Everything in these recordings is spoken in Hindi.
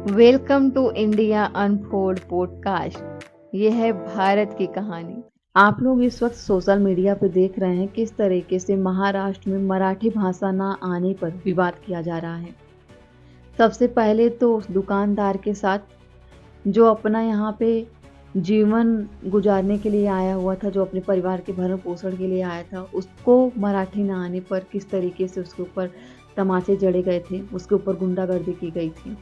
Welcome to India unfold podcast. ये है भारत की कहानी। आप लोग इस वक्त सोशल मीडिया पे देख रहे हैं किस तरीके से महाराष्ट्र में मराठी भाषा ना आने पर विवाद किया जा रहा है। सबसे पहले तो उस दुकानदार के साथ जो अपना यहाँ पे जीवन गुजारने के लिए आया हुआ था, जो अपने परिवार के भरण पोषण के लिए आया था, उसको मराठी ना आने पर किस तरीके से उसके ऊपर तमाचे जड़े गए थे, उसके ऊपर गुंडागर्दी की गई थी।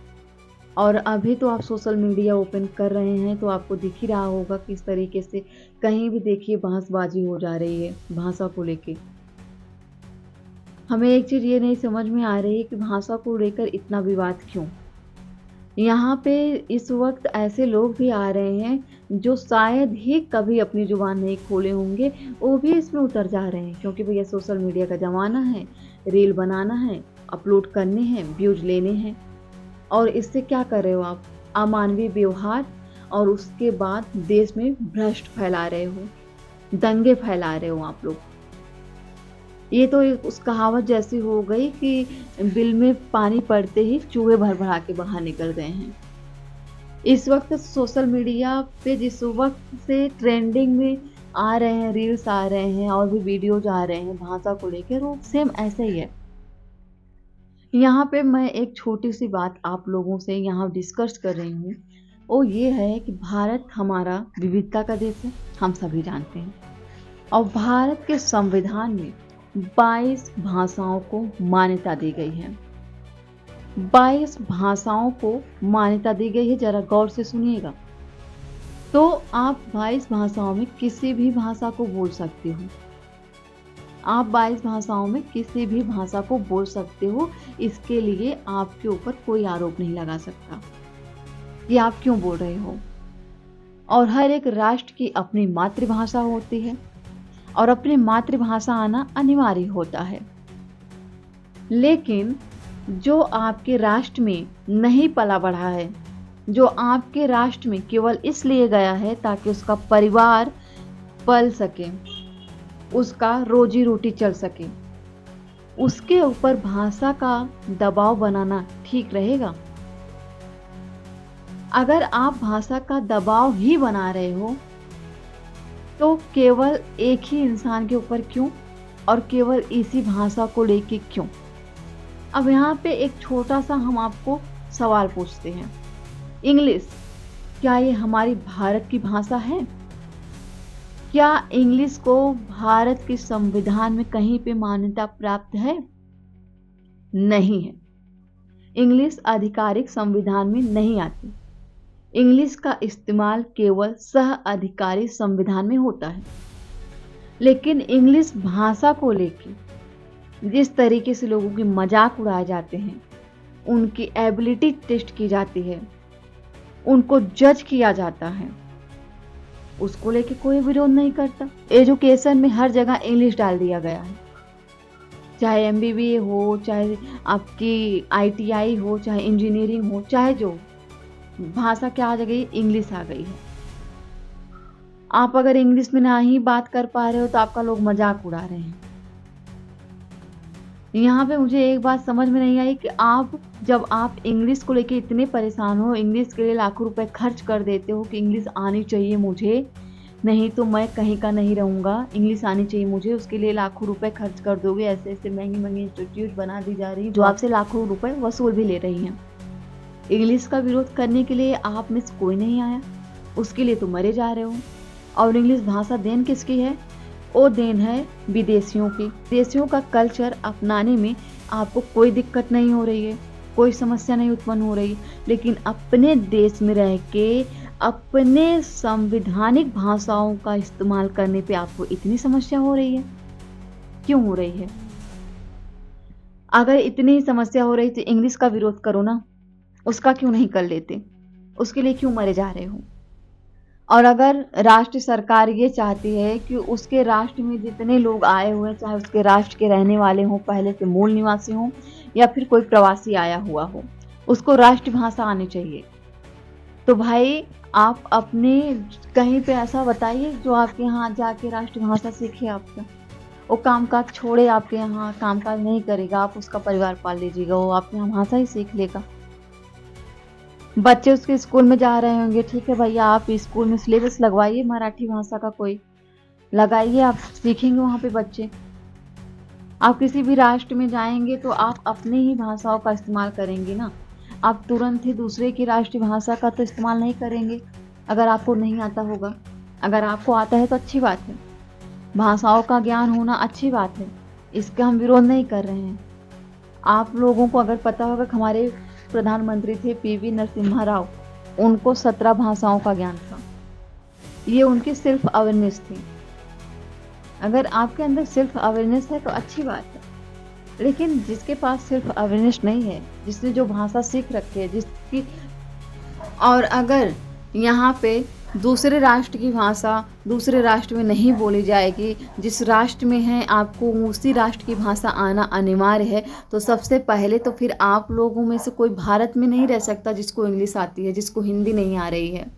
और अभी तो आप सोशल मीडिया ओपन कर रहे हैं तो आपको दिख ही रहा होगा किस तरीके से कहीं भी देखिए बहसबाजी हो जा रही है भाषा को लेके। हमें एक चीज़ ये नहीं समझ में आ रही है कि भाषा को लेकर इतना विवाद क्यों। यहाँ पे इस वक्त ऐसे लोग भी आ रहे हैं जो शायद ही कभी अपनी जुबान नहीं खोले होंगे, वो भी इसमें उतर जा रहे हैं क्योंकि भैया सोशल मीडिया का ज़माना है, रील बनाना है, अपलोड करने हैं, व्यूज लेने हैं। और इससे क्या कर रहे हो आप? अमानवीय व्यवहार और उसके बाद देश में भ्रष्ट फैला रहे हो, दंगे फैला रहे हो आप लोग। ये तो एक उस कहावत जैसी हो गई कि बिल में पानी पड़ते ही चूहे भर भरा के बाहर निकल गए हैं। इस वक्त सोशल मीडिया पे जिस वक्त से ट्रेंडिंग में आ रहे हैं, रील्स आ रहे हैं और भी वीडियोज आ रहे हैं भाषा को लेकर, वो सेम ऐसा ही है। यहाँ पे मैं एक छोटी सी बात आप लोगों से यहाँ डिस्कस कर रही हूँ, वो ये है कि भारत हमारा विविधता का देश है, हम सभी जानते हैं। और भारत के संविधान में 22 भाषाओं को मान्यता दी गई है। 22 भाषाओं को मान्यता दी गई है, जरा गौर से सुनिएगा। तो आप 22 भाषाओं में किसी भी भाषा को बोल सकते हो। आप 22 भाषाओं में किसी भी भाषा को बोल सकते हो। इसके लिए आपके ऊपर कोई आरोप नहीं लगा सकता कि आप क्यों बोल रहे हो। और हर एक राष्ट्र की अपनी मातृभाषा होती है और अपनी मातृभाषा आना अनिवार्य होता है। लेकिन जो आपके राष्ट्र में नहीं पला बढ़ा है, जो आपके राष्ट्र में केवल इसलिए गया है ताकि उसका परिवार पल सके, उसका रोजी रोटी चल सके, उसके ऊपर भाषा का दबाव बनाना ठीक रहेगा? अगर आप भाषा का दबाव ही बना रहे हो तो केवल एक ही इंसान के ऊपर क्यों, और केवल इसी भाषा को लेके क्यों? अब यहाँ पे एक छोटा सा हम आपको सवाल पूछते हैं, इंग्लिश क्या ये हमारी भारत की भाषा है? क्या इंग्लिश को भारत के संविधान में कहीं पे मान्यता प्राप्त है? नहीं है। इंग्लिश आधिकारिक संविधान में नहीं आती। इंग्लिश का इस्तेमाल केवल सह अधिकारी संविधान में होता है। लेकिन इंग्लिश भाषा को लेकर जिस तरीके से लोगों की मजाक उड़ाए जाते हैं, उनकी एबिलिटी टेस्ट की जाती है, उनको जज किया जाता है, उसको लेके कोई विरोध नहीं करता। एजुकेशन में हर जगह इंग्लिश डाल दिया गया है, चाहे MBBA हो, चाहे आपकी ITI हो, चाहे इंजीनियरिंग हो, चाहे जो भाषा क्या आ गई, इंग्लिश आ गई है। आप अगर इंग्लिश में ना ही बात कर पा रहे हो तो आपका लोग मजाक उड़ा रहे हैं। यहाँ पे मुझे एक बात समझ में नहीं आई कि जब आप इंग्लिश को लेके इतने परेशान हो, इंग्लिश के लिए लाखों रुपए खर्च कर देते हो कि इंग्लिश आनी चाहिए मुझे, नहीं तो मैं कहीं का नहीं रहूँगा, इंग्लिश आनी चाहिए मुझे, उसके लिए लाखों रुपए खर्च कर दोगे। ऐसे ऐसे महंगी महंगी इंस्टीट्यूट बना दी जा रही है जो आपसे लाखों रुपए वसूल भी ले रही हैं। इंग्लिश का विरोध करने के लिए आप में से कोई नहीं आया, उसके लिए तो मरे जा रहे हो। और इंग्लिश भाषा देन किसकी है? वो देन है विदेशियों की। विदेशियों का कल्चर अपनाने में आपको कोई दिक्कत नहीं हो रही है, कोई समस्या नहीं उत्पन्न हो रही, लेकिन अपने देश में रह के अपने संवैधानिक भाषाओं का इस्तेमाल करने पे आपको इतनी समस्या हो रही है। क्यों हो रही है? अगर इतनी समस्या हो रही तो इंग्लिश का विरोध करो ना, उसका क्यों नहीं कर लेते? उसके लिए क्यों मरे जा रहे हो? और अगर राष्ट्र सरकार ये चाहती है कि उसके राष्ट्र में जितने लोग आए हुए हैं, चाहे उसके राष्ट्र के रहने वाले हों, पहले से मूल निवासी हों, या फिर कोई प्रवासी आया हुआ हो, उसको राष्ट्रभाषा आनी चाहिए, तो भाई आप अपने कहीं पे ऐसा बताइए जो आपके यहाँ जाके राष्ट्रभाषा सीखे। आपका वो कामकाज छोड़े, आपके यहाँ कामकाज नहीं करेगा, आप उसका परिवार पाल लीजिएगा, वो आपके यहाँ भाषा ही सीख लेगा। बच्चे उसके स्कूल में जा रहे होंगे, ठीक है भैया, आप स्कूल में सिलेबस लगवाइए मराठी भाषा का, कोई लगाइए, आप सीखेंगे वहाँ पे बच्चे। आप किसी भी राष्ट्र में जाएंगे तो आप अपनी ही भाषाओं का इस्तेमाल करेंगे ना। आप तुरंत ही दूसरे की राष्ट्रीय भाषा का तो इस्तेमाल नहीं करेंगे अगर आपको नहीं आता होगा। अगर आपको आता है तो अच्छी बात है, भाषाओं का ज्ञान होना अच्छी बात है, इसका हम विरोध नहीं कर रहे हैं। आप लोगों को अगर पता होगा कि हमारे प्रधानमंत्री थे पीवी नरसिम्हा राव, उनको 17 भाषाओं का ज्ञान था। ये उनकी सेल्फ अवेयरनेस थी। अगर आपके अंदर सेल्फ अवेयरनेस है तो अच्छी बात है, लेकिन जिसके पास सेल्फ अवेयरनेस नहीं है, जिसने जो भाषा सीख रखी है, जिसकी, और अगर यहाँ पे दूसरे राष्ट्र की भाषा दूसरे राष्ट्र में नहीं बोली जाएगी, जिस राष्ट्र में है आपको उसी राष्ट्र की भाषा आना अनिवार्य है, तो सबसे पहले तो फिर आप लोगों में से कोई भारत में नहीं रह सकता जिसको इंग्लिश आती है, जिसको हिंदी नहीं आ रही है,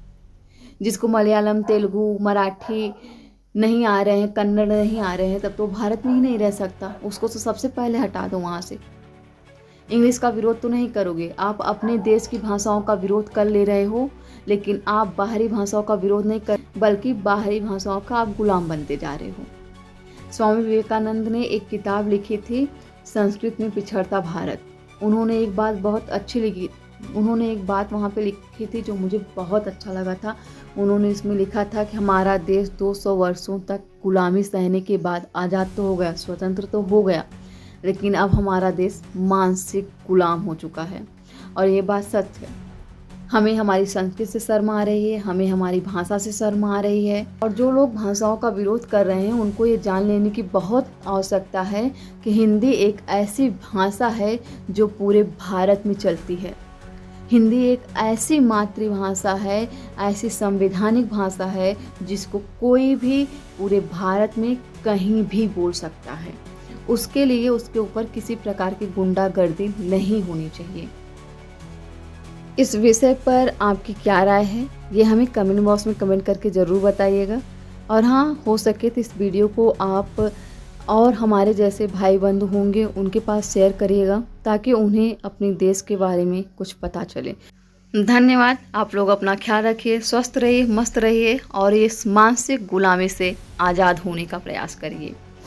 जिसको मलयालम, तेलुगु, मराठी नहीं आ रहे हैं, कन्नड़ नहीं आ रहे हैं, तब तो भारत में ही नहीं रह सकता। उसको तो सबसे पहले हटा दो वहाँ से। इंग्लिश का विरोध तो नहीं करोगे, आप अपने देश की भाषाओं का विरोध कर ले रहे हो, लेकिन आप बाहरी भाषाओं का विरोध नहीं कर, बल्कि बाहरी भाषाओं का आप गुलाम बनते जा रहे हो। स्वामी विवेकानंद ने एक किताब लिखी थी, संस्कृत में पिछड़ता भारत। उन्होंने एक बात बहुत अच्छी लिखी, उन्होंने एक बात वहाँ पे लिखी थी जो मुझे बहुत अच्छा लगा था। उन्होंने इसमें लिखा था कि हमारा देश 200 वर्षों तक गुलामी सहने के बाद आज़ाद तो हो गया, स्वतंत्र तो हो गया, लेकिन अब हमारा देश मानसिक गुलाम हो चुका है। और ये बात सच है। हमें हमारी संस्कृति से शर्म आ रही है, हमें हमारी भाषा से शर्म आ रही है, और जो लोग भाषाओं का विरोध कर रहे हैं उनको ये जान लेने की बहुत आवश्यकता है कि हिंदी एक ऐसी भाषा है जो पूरे भारत में चलती है। हिंदी एक ऐसी मातृभाषा है, ऐसी संवैधानिक भाषा है जिसको कोई भी पूरे भारत में कहीं भी बोल सकता है। उसके लिए उसके ऊपर किसी प्रकार की गुंडागर्दी नहीं होनी चाहिए। इस विषय पर आपकी क्या राय है, ये हमें कमेंट बॉक्स में कमेंट करके ज़रूर बताइएगा। और हाँ, हो सके तो इस वीडियो को आप और हमारे जैसे भाई बंधु होंगे उनके पास शेयर करिएगा, ताकि उन्हें अपने देश के बारे में कुछ पता चले। धन्यवाद। आप लोग अपना ख्याल रखिए, स्वस्थ रहिए, मस्त रहिए, और इस मानसिक गुलामी से आज़ाद होने का प्रयास करिए।